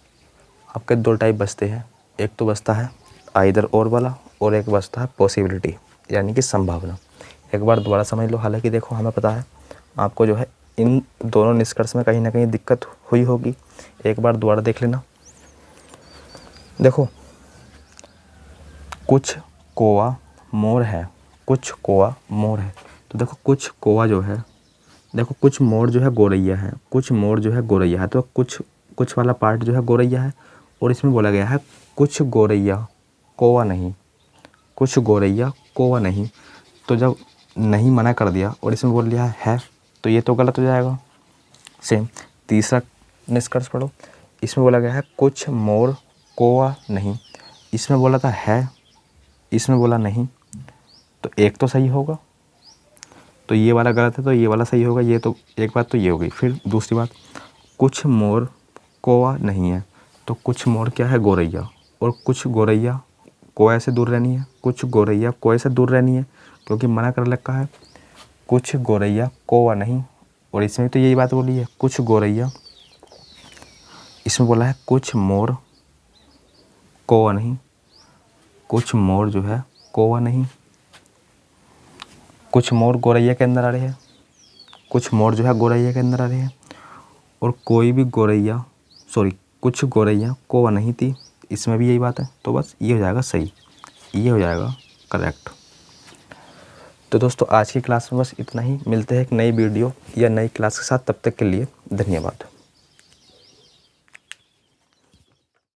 आपके 2 टाइप बचते हैं, एक तो बचता है आइदर और वाला, और एक बचता है पॉसिबिलिटी, यानी कि संभावना। एक बार दोबारा समझ लो। हालांकि देखो हमें पता है आपको जो है इन दोनों निष्कर्ष में कहीं ना कहीं दिक्कत हुई होगी, एक बार दोबारा देख लेना। देखो कुछ कौवा मोर है, कुछ कौवा मोर है, तो देखो कुछ कौवा जो है, देखो कुछ मोर जो है गोरैया है, कुछ मोर जो है गोरैया है, तो कुछ वाला पार्ट जो है गोरैया है, और इसमें बोला गया है कुछ गोरैया कौवा नहीं, कुछ गौरैया कौवा नहीं। तो जब नहीं मना कर दिया और इसमें बोल दिया है तो ये तो गलत हो जाएगा। सेम तीसरा निष्कर्ष पढ़ो। इसमें बोला गया है कुछ मोर कौवा नहीं, इसमें बोला था है, इसमें बोला नहीं, तो एक तो सही होगा, तो ये वाला गलत है तो ये वाला सही होगा। ये तो एक बात तो ये हो गई। फिर दूसरी बात, कुछ मोर कौवा नहीं है, तो कुछ मोर क्या है, गौरैया, और कुछ गौरैया कौवे से दूर रहनी है, कुछ गौरैया कौवे से दूर रहनी है, क्योंकि मना कर रखा है कुछ गौरैया कौवा नहीं। और इसमें तो यही बात बोली है कुछ गौरैया, इसमें बोला है कुछ मोर कौवा नहीं, कुछ मोर जो है कौवा नहीं, कुछ मोर गौरैया के अंदर आ रहे हैं, कुछ मोर जो है गौरैया के अंदर आ रहे हैं, और कोई भी गौरैया कुछ गौरैया कौवा नहीं थी, इसमें भी यही बात है। तो बस ये हो जाएगा सही, ये हो जाएगा करेक्ट। तो दोस्तों आज की क्लास में बस इतना ही। मिलते हैं एक नई वीडियो या नई क्लास के साथ, तब तक के लिए धन्यवाद।